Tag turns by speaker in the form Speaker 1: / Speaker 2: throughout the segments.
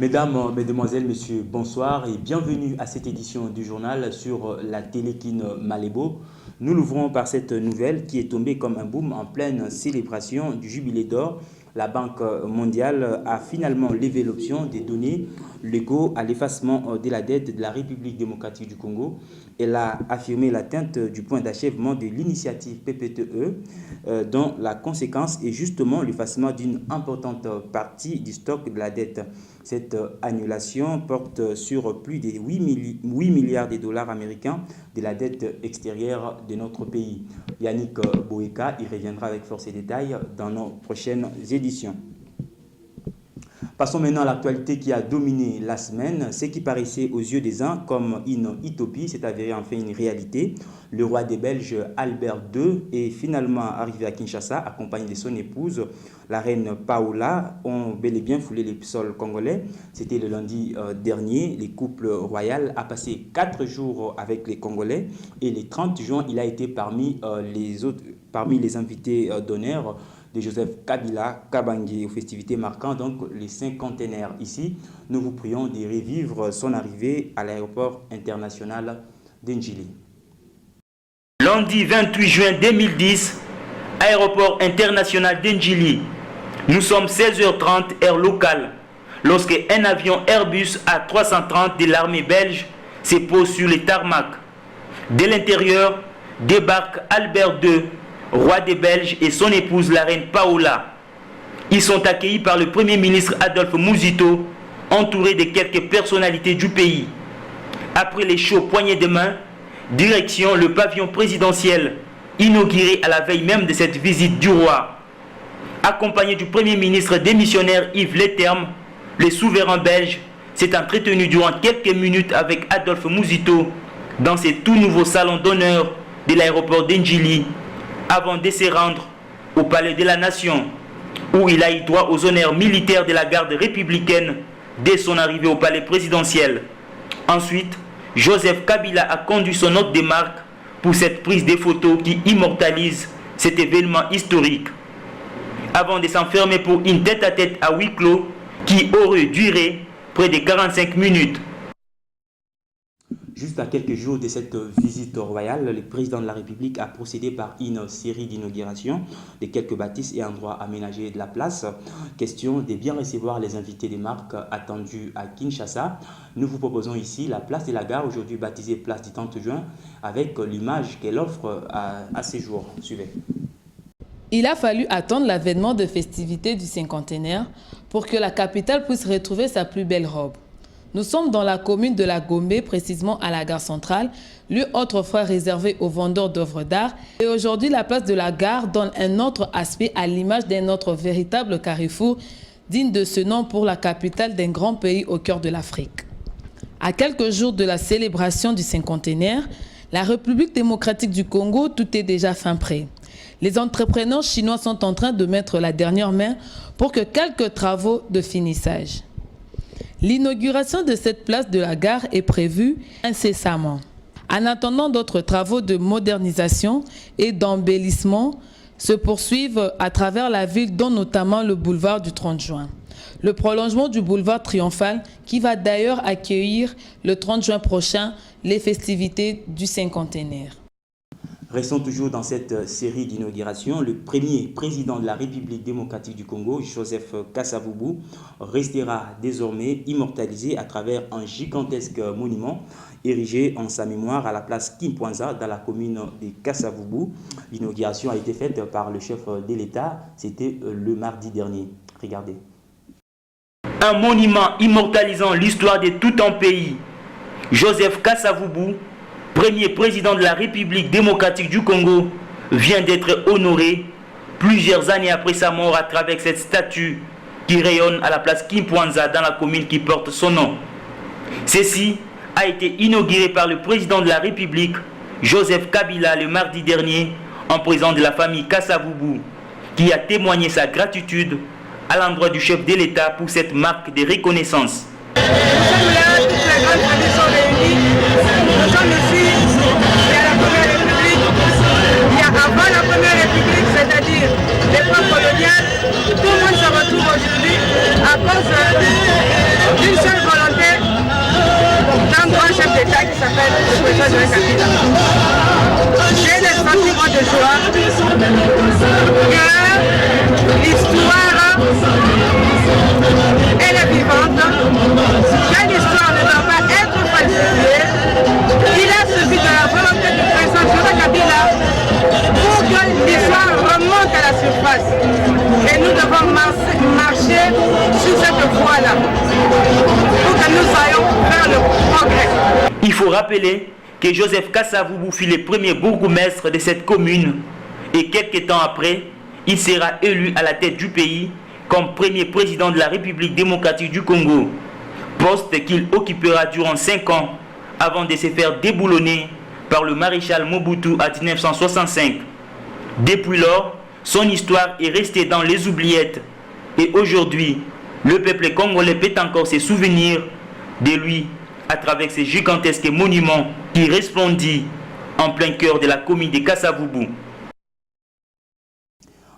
Speaker 1: Mesdames, Mesdemoiselles, Messieurs, bonsoir et bienvenue à cette édition du journal sur la Télékin Malébo. Nous l'ouvrons par cette nouvelle qui est tombée comme un boom en pleine célébration du Jubilé d'or. La Banque mondiale a finalement levé l'option des données légaux à l'effacement de la dette de la République démocratique du Congo. Elle a affirmé l'atteinte du point d'achèvement de l'initiative PPTE, dont la conséquence est justement l'effacement d'une importante partie du stock de la dette. Cette annulation porte sur plus de 8 milliards de dollars américains de la dette extérieure de notre pays. Yannick Boeka y reviendra avec force et détails dans nos prochaines éditions. Passons maintenant à l'actualité qui a dominé la semaine. Ce qui paraissait aux yeux des uns comme une utopie s'est avéré enfin une réalité. Le roi des Belges, Albert II, est finalement arrivé à Kinshasa, accompagné de son épouse, la reine Paola, ont bel et bien foulé les sols congolais. C'était le lundi dernier. Le couple royal a passé 4 jours avec les Congolais et le 30 juin, il a été parmi les invités d'honneur de Joseph Kabila Kabange aux festivités marquant donc les cinquantenaires. Ici, nous vous prions de revivre son arrivée à l'aéroport international d'Ndjili.
Speaker 2: Lundi 28 juin 2010, aéroport international d'Ndjili. Nous sommes 16h30 heure locale, lorsque un avion Airbus A330 de l'armée belge se pose sur le tarmac. De l'intérieur débarque Albert II, roi des Belges, et son épouse, la reine Paola. Ils sont accueillis par le Premier ministre Adolphe Muzito, entouré de quelques personnalités du pays. Après les chauds poignées de main, direction le pavillon présidentiel, inauguré à la veille même de cette visite du roi. Accompagné du Premier ministre démissionnaire Yves Leterme, le souverain belge s'est entretenu durant quelques minutes avec Adolphe Muzito dans ce tout nouveau salon d'honneur de l'aéroport d'Ndjili, avant de se rendre au Palais de la Nation, où il a eu droit aux honneurs militaires de la garde républicaine dès son arrivée au palais présidentiel. Ensuite, Joseph Kabila a conduit son hôte de marque pour cette prise de photos qui immortalise cet événement historique, avant de s'enfermer pour une tête-à-tête à huis clos qui aurait duré près de 45 minutes.
Speaker 1: Juste à quelques jours de cette visite royale, le président de la République a procédé par une série d'inaugurations de quelques bâtisses et endroits aménagés de la place. Question de bien recevoir les invités des marques attendus à Kinshasa. Nous vous proposons ici la place de la gare, aujourd'hui baptisée place du 30 juin, avec l'image qu'elle offre à ces jours. Suivez.
Speaker 3: Il a fallu attendre l'avènement de festivités du cinquantenaire pour que la capitale puisse retrouver sa plus belle robe. Nous sommes dans la commune de la Gombe, précisément à la gare centrale, lieu autrefois réservé aux vendeurs d'œuvres d'art. Et aujourd'hui, la place de la gare donne un autre aspect à l'image d'un autre véritable carrefour digne de ce nom pour la capitale d'un grand pays au cœur de l'Afrique. À quelques jours de la célébration du cinquantenaire, la République démocratique du Congo, tout est déjà fin prêt. Les entrepreneurs chinois sont en train de mettre la dernière main pour que quelques travaux de finissage. L'inauguration de cette place de la gare est prévue incessamment. En attendant, d'autres travaux de modernisation et d'embellissement se poursuivent à travers la ville, dont notamment le boulevard du 30 juin. Le prolongement du boulevard triomphal qui va d'ailleurs accueillir le 30 juin prochain les festivités du cinquantenaire.
Speaker 1: Restons toujours dans cette série d'inauguration. Le premier président de la République démocratique du Congo, Joseph Kasavubu, restera désormais immortalisé à travers un gigantesque monument érigé en sa mémoire à la place Kimpwanza dans la commune de Kasavubu. L'inauguration a été faite par le chef de l'État. C'était le mardi dernier. Regardez.
Speaker 2: Un monument immortalisant l'histoire de tout un pays. Joseph Kasavubu, premier président de la République démocratique du Congo, vient d'être honoré plusieurs années après sa mort à travers cette statue qui rayonne à la place Kimpwanza dans la commune qui porte son nom. Ceci a été inauguré par le président de la République, Joseph Kabila, le mardi dernier, en présence de la famille Kasavubu, qui a témoigné sa gratitude à l'endroit du chef de l'État pour cette marque de reconnaissance.
Speaker 4: Nous sommes là, toutes les grandes familles sont réunies. Nous sommes ici, il y a la Première République, il y a avant la Première République, c'est-à-dire l'époque coloniale. Tout le monde se retrouve aujourd'hui à cause d'une de joie que l'histoire, elle est vivante, que l'histoire ne doit pas être falsifiée. Il a suffi de la volonté du président Joseph Kabila pour que l'histoire remonte à la surface. Et nous devons marcher sur cette voie-là pour que nous soyons vers le progrès.
Speaker 2: Il faut rappeler que Joseph Kasavubu fut le premier bourgmestre de cette commune et quelques temps après, il sera élu à la tête du pays comme premier président de la République démocratique du Congo, poste qu'il occupera durant 5 ans avant de se faire déboulonner par le maréchal Mobutu en 1965. Depuis lors, son histoire est restée dans les oubliettes et aujourd'hui, le peuple congolais peut encore se souvenir de lui à travers ces gigantesques monuments qui resplendissent en plein cœur de la commune de Kasavubu.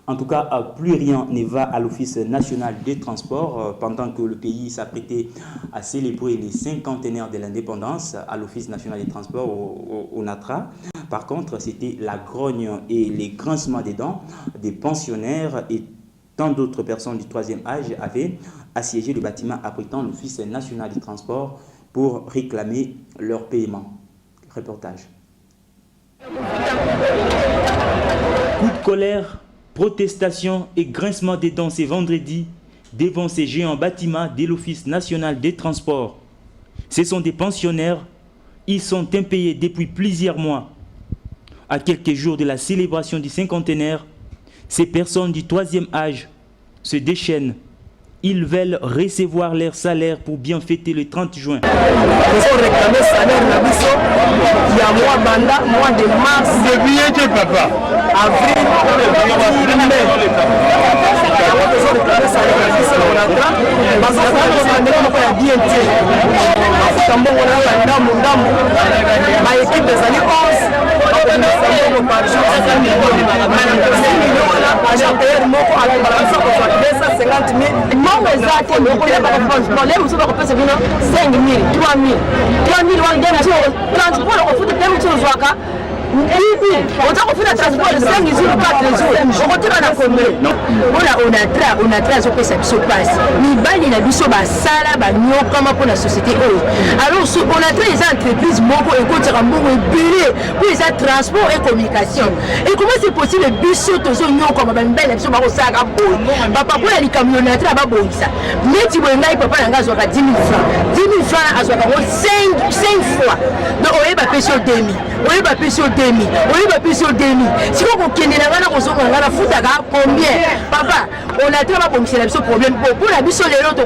Speaker 1: En tout cas, plus rien ne va à l'Office national des transports pendant que le pays s'apprêtait à célébrer les 50aires de l'indépendance à l'Office national des transports au Natra. Par contre, c'était la grogne et les grincements des dents des pensionnaires et tant d'autres personnes du 3e âge avaient assiégé le bâtiment abritant l'Office national des transports pour réclamer leur paiement. Reportage.
Speaker 2: Coup de colère, protestation et grincement des dents ce vendredi devant ces géants bâtiments de l'Office national des transports. Ce sont des pensionnaires, ils sont impayés depuis plusieurs mois. À quelques jours de la célébration du 50aire, ces personnes du 3e âge se déchaînent. Ils veulent recevoir leur salaire pour bien fêter le 30 juin.
Speaker 5: Nous avons réclamé le salaire il y a mois de mars, papa. Avril, mai. Transport et communication. Et comment c'est possible papa pour les camionnettes là-bas, mais tu vois, papa n'a pas 10 000 francs. 10 000 francs à 5 fois. Donc, on est pas payé sur demi. On est pas payé sur demi. On est pas payé sur demi. Si vous avez combien? Papa, on a très bien c'est le problème. Pour la biso, les autres,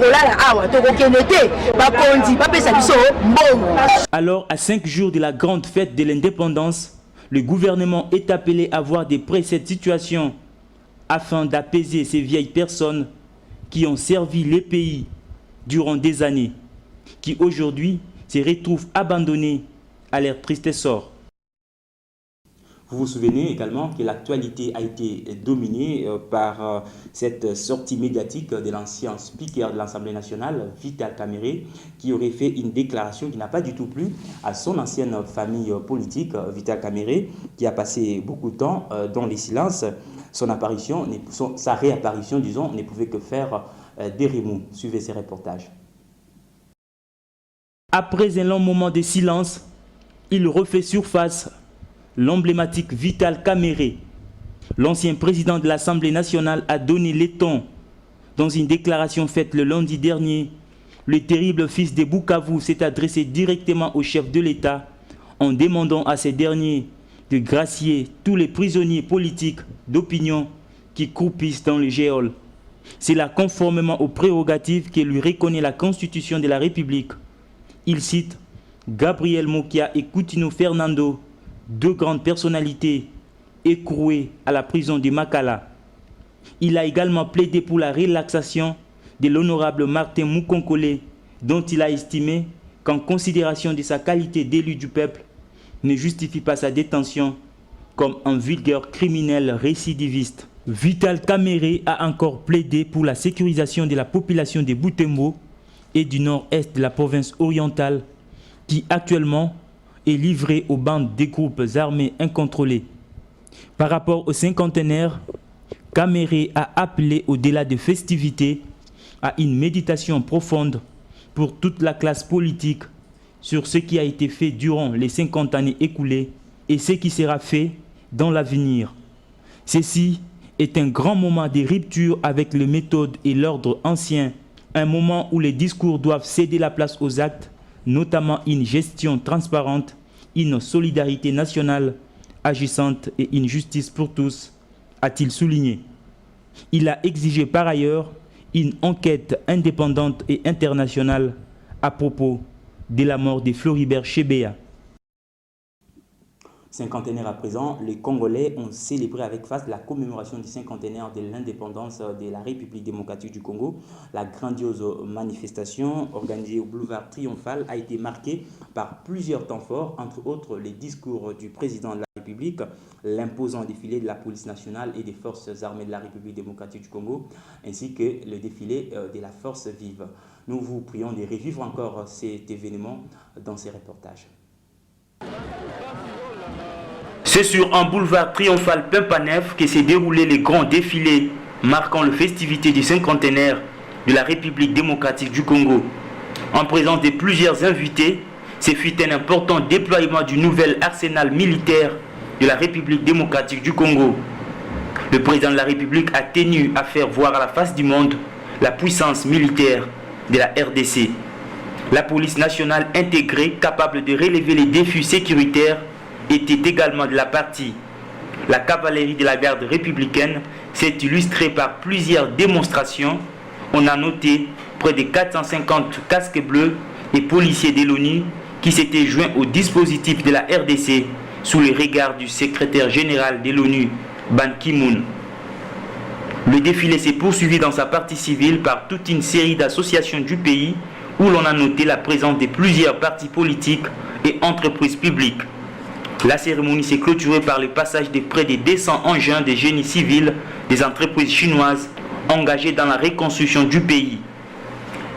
Speaker 2: alors, à 5 jours de la grande fête de l'indépendance, le gouvernement est appelé à voir de près cette situation afin d'apaiser ces vieilles personnes qui ont servi les pays durant des années, qui aujourd'hui se retrouvent abandonnés à leur triste sort.
Speaker 1: Vous vous souvenez également que l'actualité a été dominée par cette sortie médiatique de l'ancien speaker de l'Assemblée nationale, Vital Kamerhe, qui aurait fait une déclaration qui n'a pas du tout plu à son ancienne famille politique, Vital Kamerhe, qui a passé beaucoup de temps dans les silences. Sa réapparition, disons, ne pouvait que faire des remous. Suivez ces reportages.
Speaker 2: Après un long moment de silence, il refait surface. L'emblématique Vital Kamerhe, l'ancien président de l'Assemblée nationale, a donné les tons. Dans une déclaration faite le lundi dernier, le terrible fils de Bukavu s'est adressé directement au chef de l'État en demandant à ces derniers de gracier tous les prisonniers politiques d'opinion qui croupissent dans le geol. C'est là conformément aux prérogatives que lui reconnaît la Constitution de la République. Il cite Gabriel Mokia et Coutinho Fernando, 2 grandes personnalités écrouées à la prison de Makala. Il a également plaidé pour la relaxation de l'honorable Martin Mukonkole, dont il a estimé qu'en considération de sa qualité d'élu du peuple, ne justifie pas sa détention comme un vulgaire criminel récidiviste. Vital Kamerhe a encore plaidé pour la sécurisation de la population de Butembo et du nord-est de la province orientale, qui actuellement est livrée aux bandes des groupes armés incontrôlés. Par rapport au cinquantenaire, Caméré a appelé au-delà des festivités à une méditation profonde pour toute la classe politique sur ce qui a été fait durant les 50 années écoulées et ce qui sera fait dans l'avenir. Ceci est un grand moment de rupture avec les méthodes et l'ordre ancien, un moment où les discours doivent céder la place aux actes, notamment une gestion transparente, une solidarité nationale agissante et une justice pour tous, a-t-il souligné. Il a exigé par ailleurs une enquête indépendante et internationale à propos de la mort de Floribert Chebeya.
Speaker 1: Cinquantenaire à présent, les Congolais ont célébré avec face la commémoration du cinquantenaire de l'indépendance de la République démocratique du Congo. La grandiose manifestation organisée au boulevard Triomphal a été marquée par plusieurs temps forts, entre autres les discours du président de la République, l'imposant défilé de la police nationale et des forces armées de la République démocratique du Congo, ainsi que le défilé de la force vive. Nous vous prions de revivre encore cet événement dans ces reportages.
Speaker 2: C'est sur un boulevard triomphal Pimpanef que s'est déroulé le grand défilé marquant les festivités du cinquantenaire de la République démocratique du Congo. En présence de plusieurs invités, ce fut un important déploiement du nouvel arsenal militaire de la République démocratique du Congo. Le président de la République a tenu à faire voir à la face du monde la puissance militaire de la RDC. La police nationale intégrée, capable de relever les défis sécuritaires, était également de la partie. La cavalerie de la garde républicaine s'est illustrée par plusieurs démonstrations. On a noté près de 450 casques bleus et policiers de l'ONU qui s'étaient joints au dispositif de la RDC sous le regard du secrétaire général de l'ONU, Ban Ki-moon. Le défilé s'est poursuivi dans sa partie civile par toute une série d'associations du pays où l'on a noté la présence de plusieurs partis politiques et entreprises publiques. La cérémonie s'est clôturée par le passage de près de 200 engins de génie civil des entreprises chinoises engagées dans la reconstruction du pays.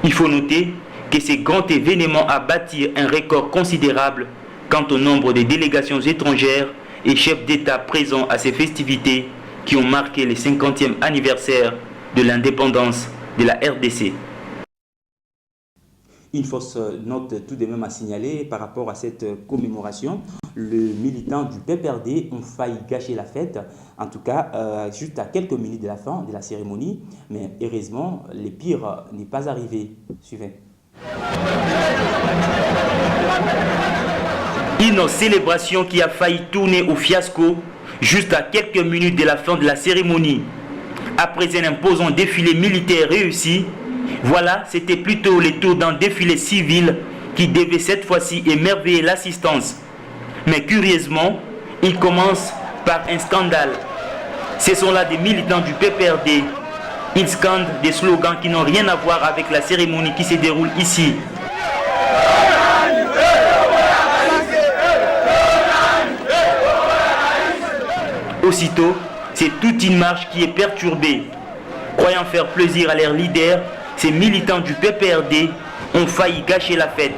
Speaker 2: Il faut noter que ce grand événement a bâti un record considérable quant au nombre de délégations étrangères et chefs d'État présents à ces festivités qui ont marqué le 50e anniversaire de l'indépendance de la RDC.
Speaker 1: Une fausse note tout de même à signaler par rapport à cette commémoration. Le militant du PPRD ont failli gâcher la fête, en tout cas juste à quelques minutes de la fin de la cérémonie, mais heureusement, le pire n'est pas arrivé. Suivez.
Speaker 2: Une célébration qui a failli tourner au fiasco juste à quelques minutes de la fin de la cérémonie. Après un imposant défilé militaire réussi, voilà, c'était plutôt le tour d'un défilé civil qui devait cette fois-ci émerveiller l'assistance. Mais curieusement, il commence par un scandale. Ce sont là des militants du PPRD. Ils scandent des slogans qui n'ont rien à voir avec la cérémonie qui se déroule ici. Aussitôt, c'est toute une marche qui est perturbée. Croyant faire plaisir à leurs leaders, ces militants du PPRD ont failli gâcher la fête.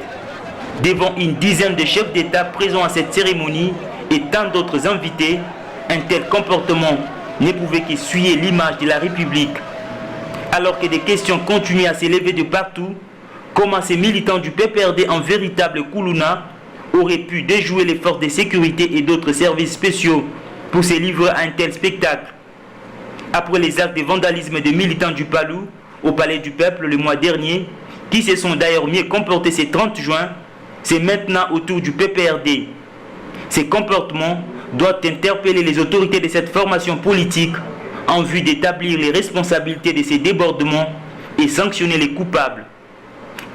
Speaker 2: Devant une dizaine de chefs d'État présents à cette cérémonie et tant d'autres invités, un tel comportement ne pouvait qu'essuyer l'image de la République. Alors que des questions continuaient à s'élever de partout, comment ces militants du PPRD en véritable Koulouna auraient pu déjouer les forces de sécurité et d'autres services spéciaux pour se livrer à un tel spectacle. Après les actes de vandalisme des militants du Palou au Palais du Peuple le mois dernier, qui se sont d'ailleurs mieux comportés ce 30 juin, c'est maintenant au tour du PPRD. Ces comportements doivent interpeller les autorités de cette formation politique en vue d'établir les responsabilités de ces débordements et sanctionner les coupables.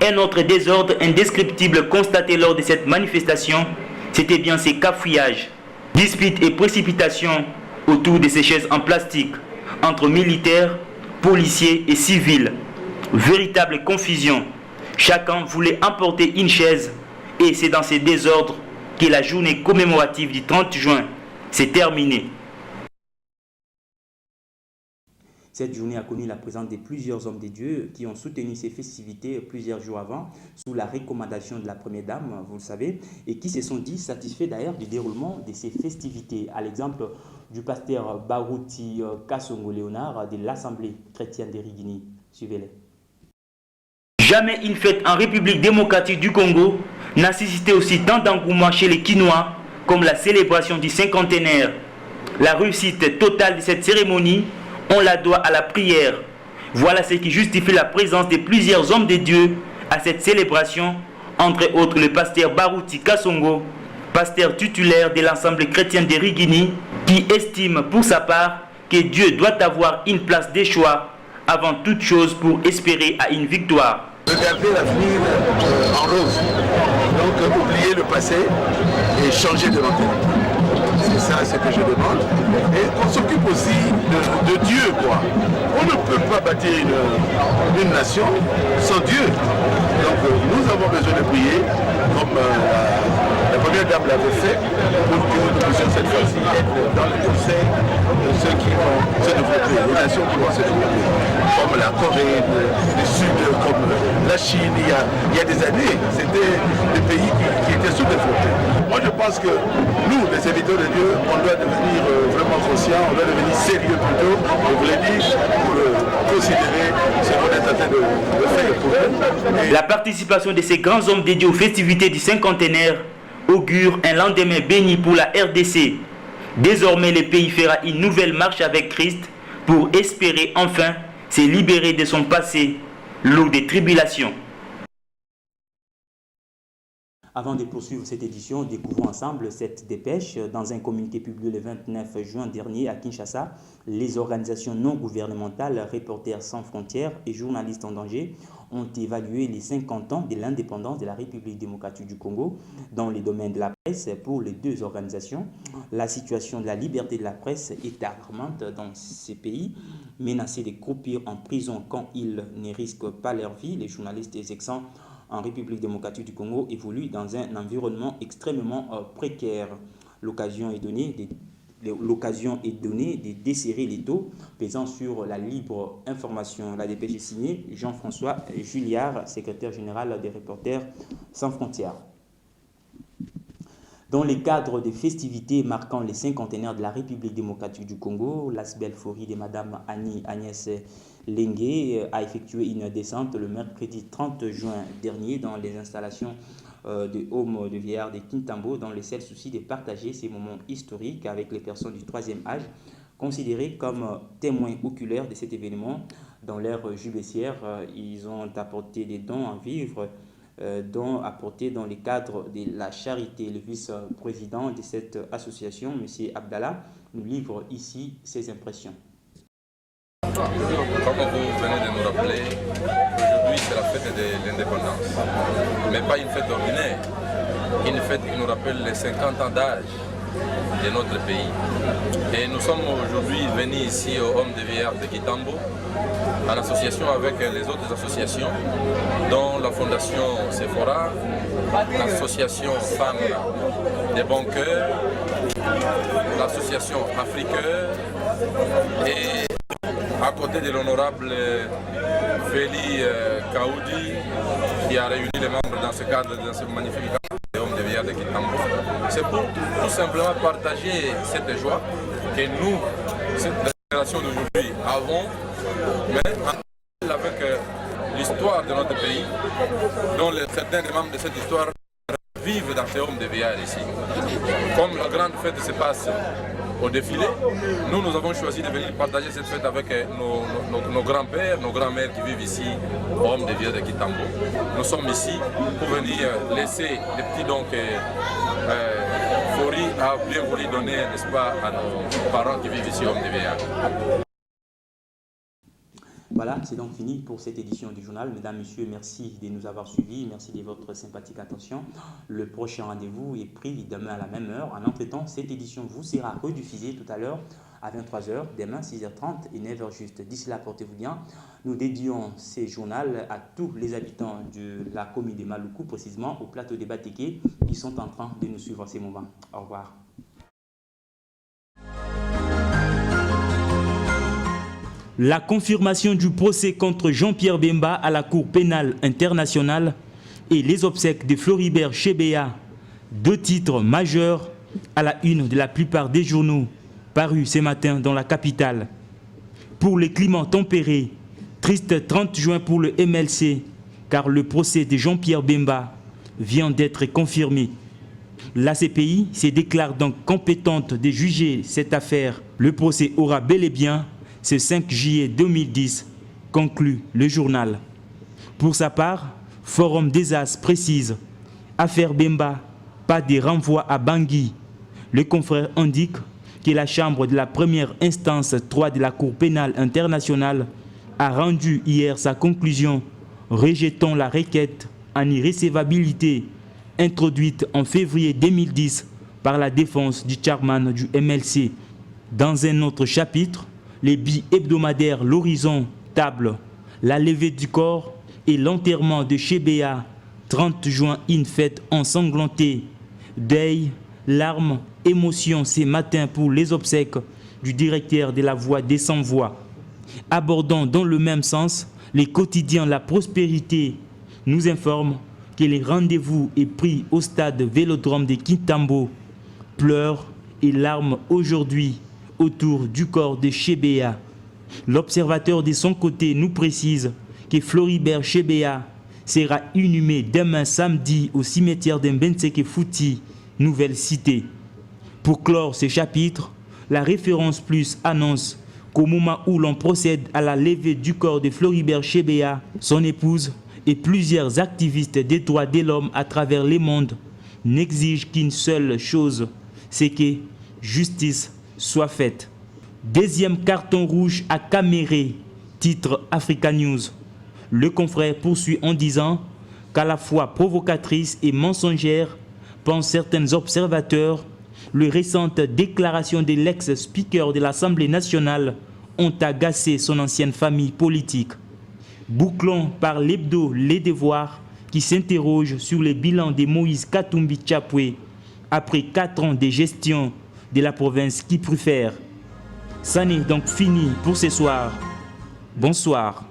Speaker 2: Un autre désordre indescriptible constaté lors de cette manifestation, c'était bien ces cafouillages, disputes et précipitations autour de ces chaises en plastique entre militaires, policiers et civils. Véritable confusion. Chacun voulait emporter une chaise et c'est dans ces désordres que la journée commémorative du 30 juin s'est terminée.
Speaker 1: Cette journée a connu la présence de plusieurs hommes de Dieu qui ont soutenu ces festivités plusieurs jours avant, sous la recommandation de la Première Dame, vous le savez, et qui se sont dit satisfaits d'ailleurs du déroulement de ces festivités. À l'exemple du pasteur Barouti Kasongo Léonard de l'Assemblée chrétienne de Rigini. Suivez-les.
Speaker 2: Jamais une fête en République démocratique du Congo n'a suscité aussi tant d'engouement chez les Kinois comme la célébration du cinquantenaire. La réussite totale de cette cérémonie, on la doit à la prière. Voilà ce qui justifie la présence de plusieurs hommes de Dieu à cette célébration, entre autres le pasteur Barouti Kasongo, pasteur titulaire de l'Assemblée chrétienne de Rigini, qui estime pour sa part que Dieu doit avoir une place de choix avant toute chose pour espérer à une victoire.
Speaker 6: Regardez l'avenir en rose. Donc oublier le passé et changer de mentalité. C'est ça ce que je demande. Et on s'occupe aussi de Dieu, quoi. On ne peut pas bâtir une nation sans Dieu. Donc nous avons besoin de prier comme la Première Dame l'avait fait pour que nous puissions cette fois-ci être dans le conseil de ceux qui vont se développer, les nations qui vont se développer, comme la Corée du Sud, comme la Chine. Il y a des années, c'était des pays qui étaient sous-développés. Moi je pense que nous, les serviteurs de Dieu, on doit devenir vraiment conscients, on doit devenir sérieux plutôt, je voulais dire, pour considérer ce qu'on est en train de faire pour eux.
Speaker 2: La participation de ces grands hommes dédiés aux festivités du cinquantenaire augure un lendemain béni pour la RDC. Désormais, le pays fera une nouvelle marche avec Christ pour espérer enfin se libérer de son passé, lourd de tribulations.
Speaker 1: Avant de poursuivre cette édition, découvrons ensemble cette dépêche. Dans un communiqué publié le 29 juin dernier à Kinshasa, les organisations non gouvernementales, Reporters sans frontières et Journalistes en danger ont évalué les 50 ans de l'indépendance de la République démocratique du Congo dans les domaines de la presse. Pour les deux organisations, la situation de la liberté de la presse est alarmante dans ces pays, menacés de croupir en prison quand ils ne risquent pas leur vie. Les journalistes exerçant en République démocratique du Congo évolue dans un environnement extrêmement précaire. L'occasion est donnée de desserrer les taux pesant sur la libre information. La dépêche est signée Jean-François Julliard, secrétaire général des Reporters sans frontières. Dans le cadre des festivités marquant les cinquantenaires de la République démocratique du Congo, l'Asbelforie de Madame Agnès Lengue a effectué une descente le mercredi 30 juin dernier dans les installations de Home de Vieillard de Kintambo, dans le seul souci de partager ces moments historiques avec les personnes du troisième âge, considérées comme témoins oculaires de cet événement. Dans leur jubilecière, ils ont apporté des dons à vivre, dont apporté dans le cadre de la charité. Le vice-président de cette association, M. Abdallah, nous livre ici ses impressions.
Speaker 7: Comme vous venez de nous rappeler, aujourd'hui c'est la fête de l'indépendance, mais pas une fête ordinaire, une fête qui nous rappelle les 50 ans d'âge de notre pays. Et nous sommes aujourd'hui venus ici au Home de Vieillard de Kintambo, en association avec les autres associations, dont la Fondation Sephora, l'association Femmes des Bons Cœurs, l'association Afriqueur, et à côté de l'honorable Feli Kaoudi, qui a réuni les membres dans ce cadre, dans ce magnifique cadre des Hommes de Vieillard de Kintambo. C'est pour tout simplement partager cette joie que nous, cette génération d'aujourd'hui, avons, mais avec l'histoire de notre pays, dont certains des membres de cette histoire vivent dans ces Hommes de Vieillard ici. Comme la grande fête se passe au défilé, nous avons choisi de venir partager cette fête avec nos grands-pères, nos grands-mères qui vivent ici, au Home de Vieillard de Kintambo. Nous sommes ici pour venir laisser les petits dons que Fori a bien voulu donner, n'est-ce pas, à nos parents qui vivent ici au Home de Vieillard.
Speaker 1: Voilà, c'est donc fini pour cette édition du journal. Mesdames, Messieurs, merci de nous avoir suivis. Merci de votre sympathique attention. Le prochain rendez-vous est pris demain à la même heure. En entretemps, cette édition vous sera rediffusée tout à l'heure à 23h, demain 6h30 et 9h juste. D'ici là, portez-vous bien. Nous dédions ces journaux à tous les habitants de la commune de Maluku, précisément au plateau des Batéké, qui sont en train de nous suivre en ces moments. Au revoir. La confirmation du procès contre Jean-Pierre Bemba à la Cour pénale internationale et les obsèques de Floribert Chebeya, 2 titres majeurs à la une de la plupart des journaux parus ce matin dans la capitale. Pour les climats tempérés, triste 30 juin pour le MLC, car le procès de Jean-Pierre Bemba vient d'être confirmé. La CPI se déclare donc compétente de juger cette affaire. Le procès aura bel et bien ce 5 juillet 2010, conclut le journal. Pour sa part, Forum des As précise « Affaire Bemba, pas de renvoi à Bangui ». Le confrère indique que la Chambre de la première instance 3 de la Cour pénale internationale a rendu hier sa conclusion, rejetant la requête en irrecevabilité introduite en février 2010 par la défense du chairman du MLC. Dans un autre chapitre, les bi-hebdomadaires L'Horizon table la levée du corps et l'enterrement de Chebeya, 30 juin, une fête ensanglantée. Deuil, larmes, émotions ces matins pour les obsèques du directeur de la Voix des Sans-Voix. Abordant dans le même sens, les quotidiens La Prospérité nous informent que les rendez-vous est pris au stade Vélodrome de Kintambo. Pleurs et larmes aujourd'hui autour du corps de Chebeya. L'observateur de son côté nous précise que Floribert Chebeya sera inhumé demain samedi au cimetière d'Mbenseke Fouti, nouvelle cité. Pour clore ce chapitre, la référence plus annonce qu'au moment où l'on procède à la levée du corps de Floribert Chebeya, son épouse et plusieurs activistes des droits de l'homme à travers le monde n'exigent qu'une seule chose, c'est que justice soit faite. Deuxième carton rouge à Caméré, titre Africa News. Le confrère poursuit en disant qu'à la fois provocatrice et mensongère, pensent certains observateurs, les récentes déclarations de l'ex-speaker de l'Assemblée nationale ont agacé son ancienne famille politique. Bouclons par l'hebdo Les Devoirs qui s'interroge sur le bilan de Moïse Katumbi Chapwe après 4 ans de gestion de la province qui préfère. Ça n'est donc fini pour ce soir. Bonsoir.